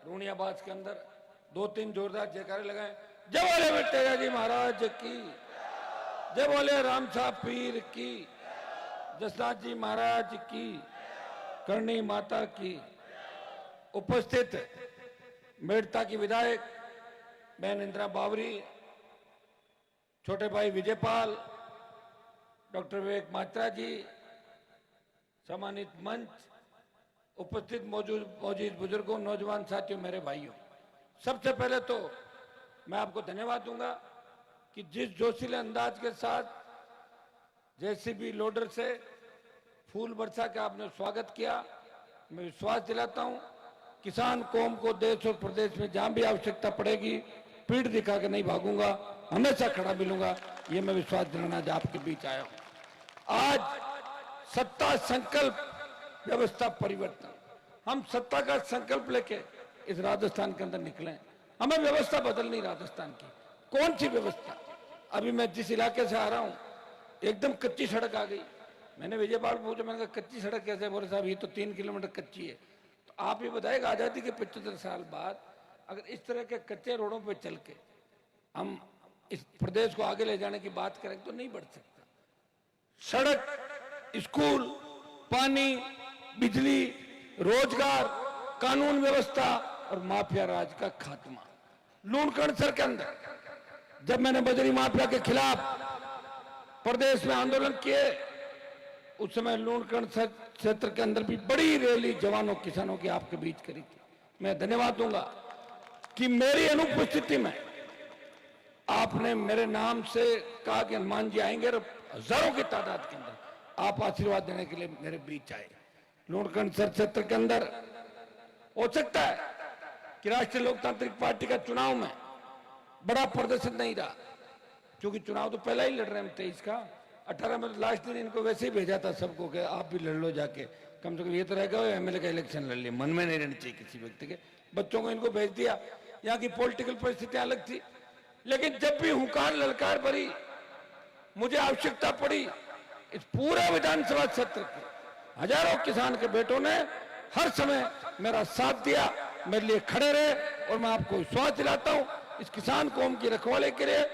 रूणियाबाद के अंदर 2-3 जोरदार जयकारे लगाए। जय बोले तेजा जी महाराज की, जय बोले राम साहब पीर की, जसनाथ जी महाराज की, करणी माता की। उपस्थित मेड़ता की विधायक बहन इंदिरा बावरी, छोटे भाई विजयपाल, डॉक्टर विवेक मात्रा जी, सम्मानित मंच, उपस्थित मौजूद बुजुर्गों, नौजवान साथियों, मेरे भाइयों, सबसे पहले तो मैं आपको धन्यवाद दूंगा कि जिस जोशीले अंदाज के साथ जेसीबी लोडर से फूल बरसा के आपने स्वागत किया। मैं विश्वास दिलाता हूं किसान कौम को देश और प्रदेश में जहां भी आवश्यकता पड़ेगी पीठ दिखा के नहीं भागूंगा, हमेशा खड़ा मिलूंगा। ये मैं विश्वास दिलाना आज आपके बीच आया हूं। आज सत्ता संकल्प व्यवस्था परिवर्तन, हम सत्ता का संकल्प लेके इस राजस्थान के अंदर निकले। हमें व्यवस्था बदलनी राजस्थान की। कौन सी व्यवस्था? अभी मैं जिस इलाके से आ रहा हूं एकदम कच्ची सड़क आ गई। मैंने विजयपाल पूछा, मैंने कहा कच्ची सड़क कैसे? बोले साहब ये तो 3 किलोमीटर कच्ची है। तो आप ये बताएगा आजादी के 75 साल बाद अगर इस तरह के कच्चे रोडों पे चल के हम इस प्रदेश को आगे ले जाने की बात करें तो नहीं बढ़ सकता। सड़क, स्कूल, पानी, बिजली, रोजगार, कानून व्यवस्था और माफिया राज का खात्मा। लूणकरणसर के अंदर जब मैंने बजरी माफिया के खिलाफ प्रदेश में आंदोलन किए, उस समय लूणकरणसर क्षेत्र के अंदर भी बड़ी रैली जवानों किसानों की आपके बीच करी थी। मैं धन्यवाद दूंगा कि मेरी अनुपस्थिति में आपने मेरे नाम से कहा कि हनुमान जी आएंगे और हजारों की तादाद के अंदर आप आशीर्वाद देने के लिए मेरे बीच आए। लूणकरणसर क्षेत्र के अंदर हो सकता है कि राष्ट्रीय लोकतांत्रिक पार्टी का चुनाव में बड़ा प्रदर्शन नहीं रहा, क्योंकि चुनाव तो पहला ही लड़ रहे हैं 23 का। 18 में लास्ट दिन इनको वैसे ही भेजा था सबको कि आप भी लड़ लो जाके, कम से कम ये तो रहेगा एमएलए का इलेक्शन लड़ लिया। मन में नहीं रहनी चाहिए किसी व्यक्ति के। बच्चों को इनको भेज दिया। यहाँ की पॉलिटिकल परिस्थितियां अलग थी, लेकिन जब भी हुंकार ललकार भरी मुझे आवश्यकता पड़ी, इस पूरे विधानसभा क्षेत्र के हजारों किसान के बेटों ने हर समय मेरा साथ दिया, मेरे लिए खड़े रहे। और मैं आपको विश्वास दिलाता हूं इस किसान कौम की रखवाले के लिए,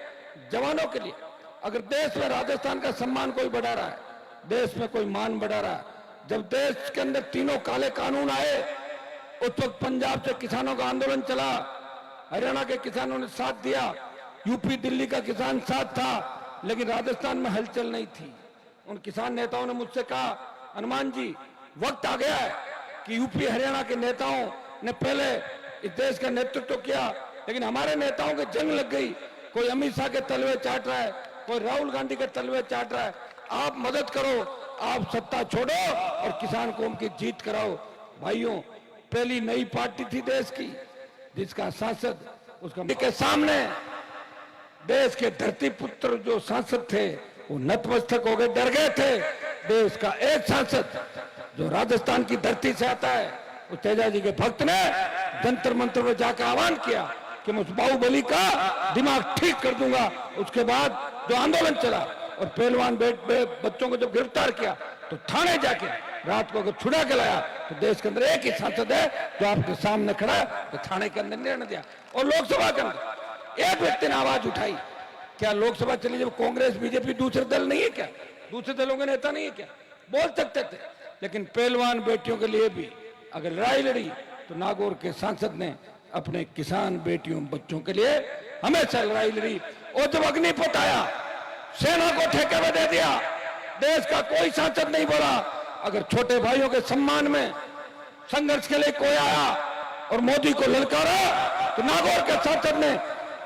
जवानों के लिए, अगर देश में राजस्थान का सम्मान कोई बढ़ा रहा है, देश में कोई मान बढ़ा रहा है, जब देश के अंदर तीनों काले कानून आए उस वक्त पंजाब से किसानों का आंदोलन चला, हरियाणा के किसानों ने साथ दिया, यूपी दिल्ली का किसान साथ था, लेकिन राजस्थान में हलचल नहीं थी। उन किसान नेताओं ने मुझसे कहा, हनुमान जी वक्त आ गया है कि यूपी हरियाणा के नेताओं ने पहले इस देश का नेतृत्व किया, लेकिन हमारे नेताओं की जंग लग गई। कोई अमित शाह के तलवे चाट रहा है, कोई राहुल गांधी के तलवे चाट रहा है। आप मदद करो, आप सत्ता छोड़ो और किसान कौम की जीत कराओ। भाइयों, पहली नई पार्टी थी देश की जिसका सांसद उसका के सामने देश के धरती पुत्र जो सांसद थे वो नतमस्तक हो गए, डर गए थे। देश का एक सांसद जो राजस्थान की धरती से आता है, उस तेजा जी के भक्त ने जंतर मंत्र में जाकर आह्वान किया कि मैं उस बाहुबली का दिमाग ठीक कर दूंगा। उसके बाद जो आंदोलन चला और पहलवान बच्चों को जब गिरफ्तार किया तो थाने जाके रात को अगर छुड़ा के लाया तो देश के अंदर एक ही सांसद है जो आपके सामने खड़ा है, तो थाने के अंदर निर्णय दिया। और लोकसभा के अंदर एक व्यक्ति ने आवाज उठाई, क्या लोकसभा चली जब कांग्रेस बीजेपी दूसरे दल नहीं है क्या? दूसरे दलों के नेता नहीं है क्या? बोल सकते थे। लेकिन पहलवान बेटियों के लिए भी अगर लड़ाई लड़ी तो नागौर के सांसद ने अपने किसान बेटियों बच्चों के लिए हमेशा लड़ाई लड़ी। और जब अग्निपथ आया, सेना को ठेके में दे दिया, देश का कोई सांसद नहीं बोला। अगर छोटे भाइयों के सम्मान में संघर्ष के लिए कोई आया और मोदी को ललकारा तो नागौर के सांसद ने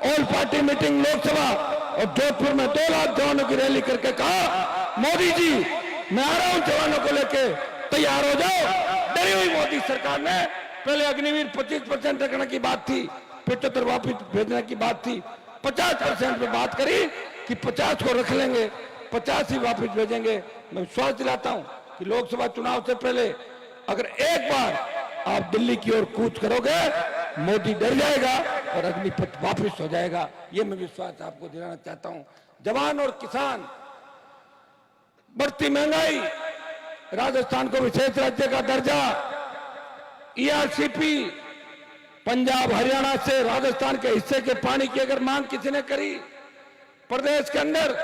ऑल पार्टी मीटिंग लोकसभा और जोधपुर में 2 लाख जवानों की रैली करके कहा, मोदी जी मैं आ रहा हूं, जवानों को लेके तैयार हो जाओ। डरी हुई मोदी सरकार ने पहले अग्निवीर 25% रखने की बात थी, 75 वापिस भेजने की बात थी, 50% पे बात करी कि 50 को रख लेंगे, 50 ही वापिस भेजेंगे। मैं विश्वास दिलाता हूं कि लोकसभा चुनाव से पहले अगर एक बार आप दिल्ली की ओर कूच करोगे, मोदी डर जाएगा और अग्निपथ वापिस हो जाएगा। ये मैं विश्वास आपको दिलाना चाहता हूं। जवान और किसान, बढ़ती महंगाई, राजस्थान को विशेष राज्य का दर्जा, ईआरसीपी, पंजाब हरियाणा से राजस्थान के हिस्से के पानी की अगर मांग किसी ने करी, प्रदेश के अंदर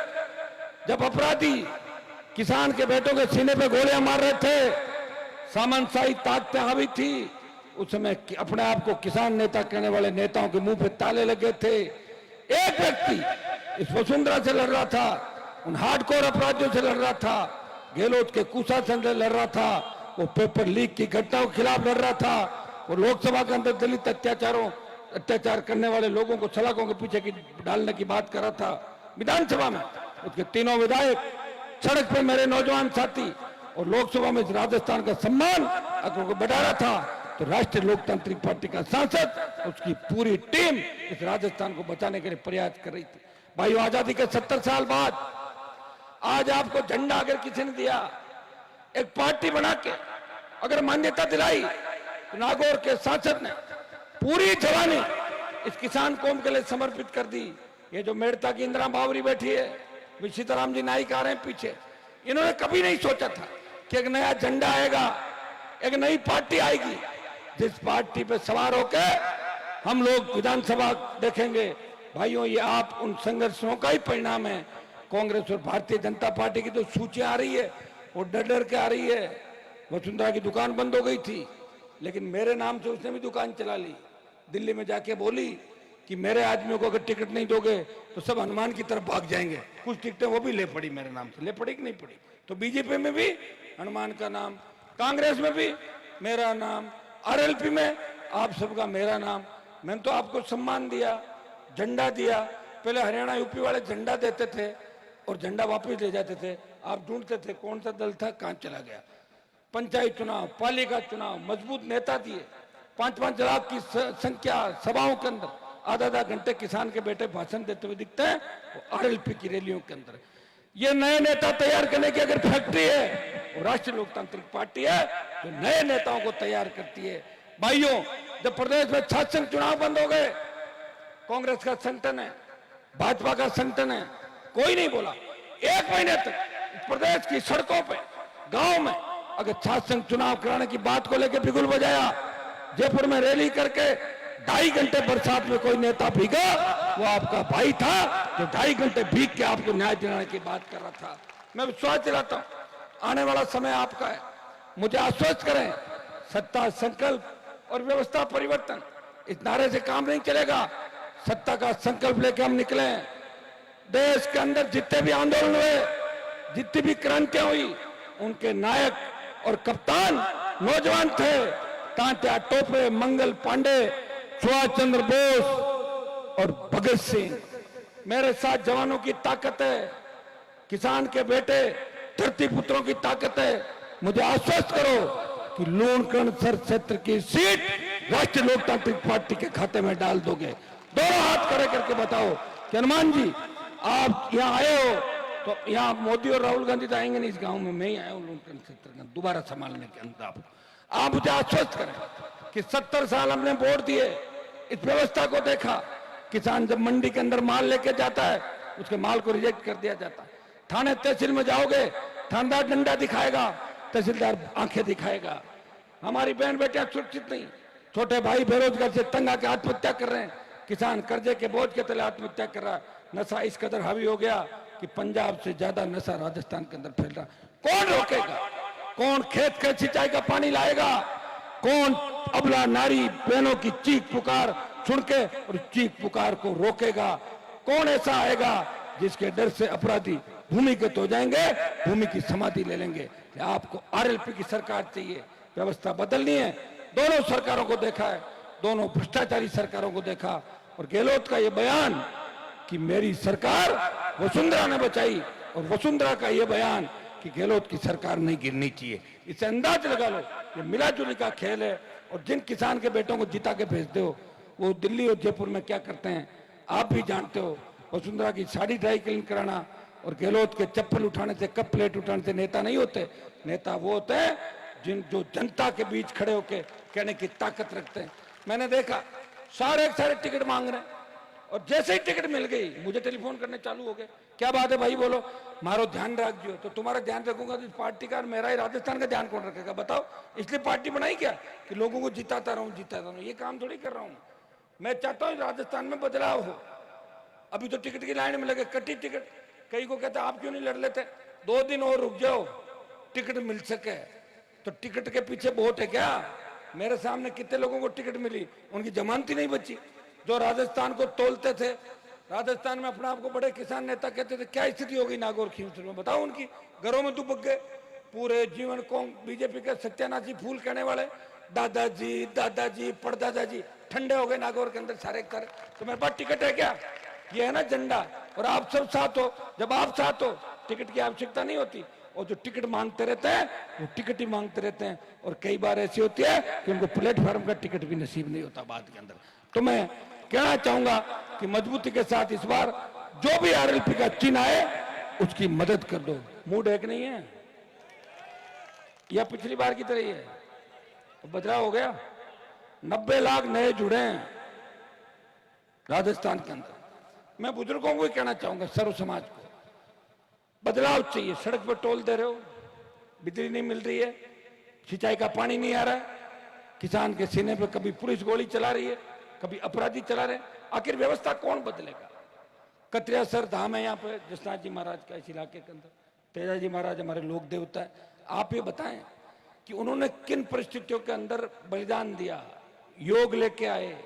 जब अपराधी किसान के बेटों के सीने पे गोलियां मार रहे थे, सामंतशाही ताकतें हावी थी, उस समय अपने आप को किसान नेता कहने वाले नेताओं के मुंह पे ताले लगे थे। एक व्यक्ति इस वसुंधरा से लड़ रहा था, उन हार्डकोर अपराधियों से लड़ रहा था, गहलोत के कुशासन से लड़ रहा था, वो पेपर लीक की घटनाओं के खिलाफ लड़ रहा था, वो लोकसभा के अंदर दलित अत्याचार करने वाले लोगों को सलाखों के पीछे की डालने की बात कर रहा था। विधानसभा में उसके तीनों विधायक, सड़क पे मेरे नौजवान साथी, और लोकसभा में राजस्थान का सम्मान अगर को बढ़ा रहा था, तो राष्ट्रीय लोकतांत्रिक पार्टी का सांसद, उसकी पूरी टीम इस राजस्थान को बचाने के लिए प्रयास कर रही थी। भाइयों, आजादी के 70 साल बाद आज आपको झंडा अगर किसी ने दिया, एक पार्टी बना के अगर मान्यता दिलाई, तो नागौर के सांसद ने पूरी जवानी इस किसान कौम के लिए समर्पित कर दी। ये जो मेड़ता की इंदिरा बावरी बैठी है, सीताराम जी नाइक आ रहे हैं पीछे, इन्होंने कभी नहीं सोचा था कि एक नया झंडा आएगा, एक नई पार्टी आएगी, जिस पार्टी पे सवार होकर हम लोग विधानसभा देखेंगे। भाइयों, ये आप उन संघर्षों का ही परिणाम है। कांग्रेस और भारतीय जनता पार्टी की तो सूची आ रही है, वो डर डर के आ रही है। वसुंधरा की दुकान बंद हो गई थी, लेकिन मेरे नाम से उसने भी दुकान चला ली। दिल्ली में जाके बोली कि मेरे आदमियों को अगर टिकट नहीं दोगे तो सब हनुमान की तरफ भाग जाएंगे। कुछ टिकटें वो भी ले पड़ी मेरे नाम से, ले पड़ी कि नहीं पड़ी। तो बीजेपी में भी हनुमान का नाम, कांग्रेस में भी मेरा नाम, आरएलपी में आप सबका मेरा नाम। मैंने तो आपको सम्मान दिया, झंडा दिया। पहले हरियाणा यूपी वाले झंडा देते थे और झंडा वापस ले जाते थे, आप ढूंढते थे कौन सा दल था, कहां चला गया। पंचायत चुनाव, पालिका चुनाव, मजबूत नेता दिए, 5-5 लाख की संख्या सभाओं के अंदर, आधा घंटे किसान के बेटे भाषण देते हुए दिखते हैं वो आरएलपी की रैलियों के अंदर। ये नए नेता तैयार करने की अगर फैक्ट्री है, वो राष्ट्रीय लोकतांत्रिक पार्टी है जो नए नेताओं को तैयार करती है। भाइयों, जब प्रदेश में शासन चुनाव बंद हो गए, कांग्रेस का संगठन है, भाजपा का संगठन है, कोई नहीं बोला। 1 महीने तक प्रदेश की सड़कों पे, गांव में अगर शासन चुनाव कराने की बात को लेकर बिगुल बजाया। जयपुर में रैली करके 2.5 घंटे बरसात में कोई नेता भीगा, वो आपका भाई था जो 2.5 घंटे भीग के आपको न्याय दिलाने की बात कर रहा था। मैं विश्वास दिलाता हूं, आने वाला समय आपका है। मुझे आश्वस्त करें, सत्ता संकल्प और व्यवस्था परिवर्तन, इस नारे से काम नहीं चलेगा। सत्ता का संकल्प लेकर हम निकले। देश के अंदर जितने भी आंदोलन हुए, जितनी भी क्रांतियां हुई, उनके नायक और कप्तान नौजवान थे। तात्या टोपे, मंगल पांडे, सुभाष चंद्र बोस और भगत सिंह। मेरे साथ जवानों की ताकत है, किसान के बेटे धरती पुत्रों की ताकत है। मुझे आश्वस्त करो कि लूणकरणसर क्षेत्र की सीट राष्ट्रीय लोकतांत्रिक पार्टी के खाते में डाल दोगे। दोनों हाथ खड़े करके बताओ कि हनुमान जी, आप यहाँ आए हो तो यहाँ मोदी और राहुल गांधी तो आएंगे नहीं इस गांव में, मैं ही आया हूँ लूणकरण क्षेत्र का दोबारा संभालने के अंदर। आप मुझे आश्वस्त करें कि 70 साल हमने वोट दिए, इस व्यवस्था को देखा। किसान जब मंडी के अंदर माल लेके जाता है, उसके माल को रिजेक्ट कर दिया जाता है। थाने तहसील में जाओगे, थानेदार डंडा दिखाएगा, तहसीलदार आंखें दिखाएगा। हमारी बहन बेटियां सुरक्षित नहीं, छोटे भाई बेरोजगार से तंग आके आत्महत्या कर रहे हैं, किसान कर्जे के बोझ के तले आत्महत्या कर रहा है। नशा इस कदर हावी हो गया कि पंजाब से ज्यादा नशा राजस्थान के अंदर फैल रहा। कौन रोकेगा? कौन खेत के सिंचाई का पानी लाएगा? कौन अबला नारी बहनों की चीख पुकार सुन के और चीख पुकार को रोकेगा? कौन ऐसा आएगा जिसके डर से अपराधी भूमिगत हो जाएंगे, भूमि की समाधि ले लेंगे? आपको आरएलपी की सरकार चाहिए, व्यवस्था बदलनी है। दोनों सरकारों को देखा है, दोनों भ्रष्टाचारी सरकारों को देखा। और गहलोत का ये बयान कि मेरी सरकार वसुंधरा ने बचाई, और वसुंधरा का ये बयान कि गहलोत की सरकार नहीं गिरनी चाहिए, इससे अंदाज लगा लो ये मिलाजुली का खेल है। और जिन किसान के बेटों को जिता के भेजते हो, वो दिल्ली और जयपुर में क्या करते हैं आप भी जानते हो। वसुंधरा की साड़ी ड्राई क्लीन कराना और गहलोत के चप्पल उठाने से, कप प्लेट उठाने से नेता नहीं होते। नेता वो होते हैं जो जनता के बीच खड़े होकर कहने की ताकत रखते हैं। मैंने देखा सारे टिकट मांग रहे हैं और जैसे ही टिकट मिल गई मुझे टेलीफोन करने चालू हो गए, क्या बात है भाई बोलो, मारो ध्यान रख जो। तो तुम्हारा ध्यान रखूंगा तो इस पार्टी का और मेरा ही राजस्थान का ध्यान कौन रखेगा बताओ। इसलिए पार्टी बनाई क्या कि लोगों को जिताता रहूं, ये काम थोड़ी कर रहा हूं। मैं चाहता हूं राजस्थान में बदलाव हो। अभी तो टिकट की लाइन में लगे, कटी टिकट, कई को कहते आप क्यों नहीं लड़ लेते, 2 दिन और रुक जाओ टिकट मिल सके। तो टिकट के पीछे वोट है क्या? मेरे सामने कितने लोगों को टिकट मिली, उनकी जमानत ही नहीं बची। जो राजस्थान को तोलते थे, राजस्थान में अपने आप को बड़े किसान नेता कहते थे, क्या स्थिति होगी नागौर खींवसर में बताओ उनकी। घरों में दुबक गए, पूरे जीवन को बीजेपी के सत्यानाशी फूल कहने वाले दादाजी परदादाजी ठंडे हो गए नागौर के अंदर सारे कर। तो मेरे पास टिकट है क्या? ये है ना झंडा, और आप सब साथ हो। जब आप साथ हो टिकट की आवश्यकता नहीं होती। और जो टिकट मांगते रहते हैं वो टिकट ही मांगते रहते हैं, और कई बार ऐसी होती है कि उनको प्लेटफॉर्म का टिकट भी नसीब नहीं होता बाद के अंदर। तो मैं कहना चाहूंगा कि मजबूती के साथ इस बार जो भी आरएलपी का चिन्ह आए उसकी मदद कर दो। मूड है कि नहीं है, या पिछली बार की तरह ही है? बदलाव हो गया, 90 लाख नए जुड़े हैं राजस्थान के अंदर। मैं बुजुर्गों को ही कहना चाहूंगा, सर्व समाज को बदलाव चाहिए। सड़क पर टोल दे रहे हो, बिजली नहीं मिल रही है, सिंचाई का पानी नहीं आ रहा है, किसान के सीने पर कभी पुलिस गोली चला रही है, कभी अपराधी चला रहे, आखिर व्यवस्था कौन बदलेगा? कत्रियासर धाम है यहाँ पे जसनाथ जी महाराज का, इस इलाके के अंदर तेजाजी महाराज हमारे लोक देवता है। आप ये बताएं कि उन्होंने किन परिस्थितियों के अंदर बलिदान दिया, योग लेके आए,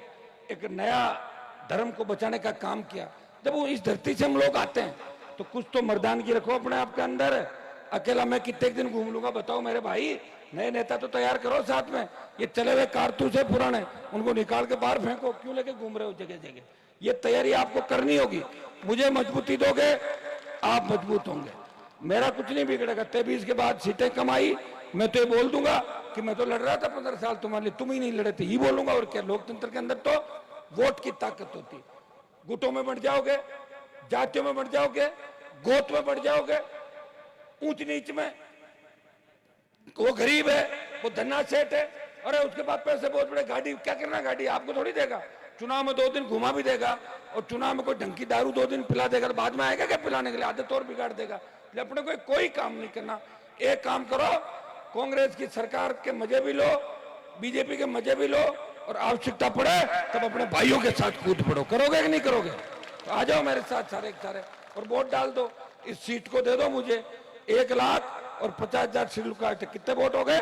एक नया धर्म को बचाने का काम किया। जब वो इस धरती से हम लोग आते हैं तो कुछ तो मर्दानगी रखो अपने आप के अंदर। अकेला मैं कितने दिन घूम लूंगा बताओ मेरे भाई, नए नेता तो तैयार करो साथ में। ये चले हुए कारतूस है पुराने, उनको निकाल के बाहर फेंको, क्यों लेके घूम रहे हो जगह जगह? ये तैयारी आपको करनी होगी। मुझे मजबूती दोगे, आप मजबूत होंगे, मेरा कुछ नहीं बिगड़ेगा। 23 के बाद सीटें कम आई, मैं तो ये बोल दूंगा कि मैं तो लड़ रहा था 15 साल तुम्हारे लिए, तुम ही नहीं लड़े थे, ही बोलूंगा। और क्या, लोकतंत्र के अंदर तो वोट की ताकत होती। गुटों में बढ़ जाओगे, जातियों में बढ़ जाओगे, गोत में बढ़ जाओगे, ऊंच नीच में, वो गरीब है, वो धन्ना सेठ है, अरे उसके बाद पैसे बहुत बड़े, गाड़ी क्या करना, गाड़ी आपको थोड़ी देगा, चुनाव में 2 दिन घुमा भी देगा, और चुनाव में कोई ढंग की दारू 2 दिन पिला देगा, बाद में आएगा क्या पिलाने के लिए, आदत और बिगाड़ देगा। अपने को कोई काम नहीं करना। एक काम करो, कांग्रेस की सरकार के मजे भी लो, बीजेपी के मजे भी लो, और आवश्यकता पड़े तब अपने भाइयों के साथ कूद पड़ो। करोगे कि नहीं करोगे? तो आ जाओ मेरे साथ सारे सारे, और वोट डाल दो। इस सीट को दे दो मुझे। 1,50,000 शेड्यूल कास्ट है, कितने वोट हो गए?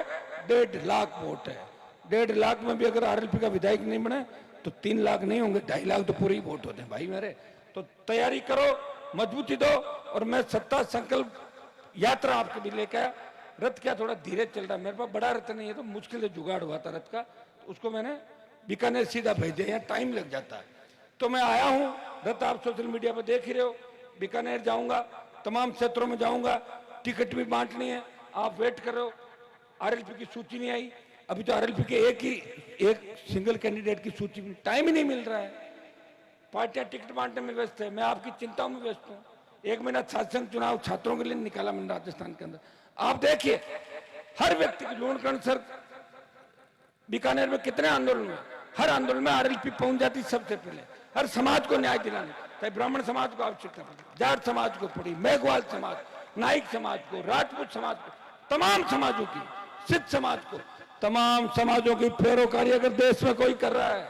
1.5 लाख वोट है। 1.5 लाख में भी अगर आरएलपी का विधायक नहीं बने तो 3 लाख नहीं होंगे, 2.5 लाख तो पूरे ही वोट होते हैं भाई मेरे। तो तैयारी करो, मजबूती दो। और मैं सत्ता संकल्प यात्रा आपके भी लेके आया। रथ क्या थोड़ा धीरे चल रहा है, मेरे पास बड़ा रथ नहीं है, तो मुश्किल से जुगाड़ हुआ था रथ का, तो उसको मैंने बीकानेर सीधा भेज दिया, यहाँ टाइम लग जाता है। तो मैं आया हूँ, रथ आप सोशल मीडिया पर देख ही रहे हो। बीकानेर जाऊंगा, तमाम क्षेत्रों में जाऊंगा, टिकट भी बांटनी है, आप वेट कर रहे हो। आरएलपी की सूची नहीं आई अभी, तो आरएलपी के एक सिंगल कैंडिडेट की सूची, टाइम ही नहीं मिल रहा है। पार्टियां टिकट बांटने में व्यस्त है, मैं आपकी चिंताओं में व्यस्त हूँ। 1 महीना शासन चुनाव छात्रों के लिए निकाला मैंने राजस्थान के अंदर। आप देखिए हर व्यक्ति की लूणकरण सर, बीकानेर में कितने आंदोलन हुए, हर आंदोलन में आरएलपी पहुंच जाती सबसे पहले। हर समाज को न्याय दिलाने, चाहे ब्राह्मण समाज को आवश्यकता पड़ी, जाट समाज को पड़ी, मेघवाल समाज, नाइक समाज को, राजपूत समाज को, तमाम समाजों की, सिख समाज को, तमाम समाजों की पैरोकारी अगर देश में कोई कर रहा है,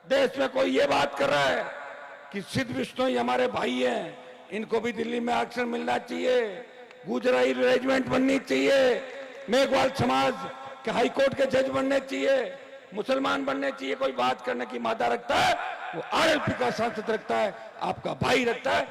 देश में कोई ये बात कर रहा है कि सिद्ध विष्णु हमारे भाई हैं, इनको भी दिल्ली में आरक्षण मिलना चाहिए, गुजराई रेजिमेंट बननी चाहिए, मेघवाल समाज के हाईकोर्ट के जज बनने चाहिए, मुसलमान बनने चाहिए, कोई बात करने की मादा रखता है, वो आरएलपी का सांसद रखता है, आपका भाई रखता है।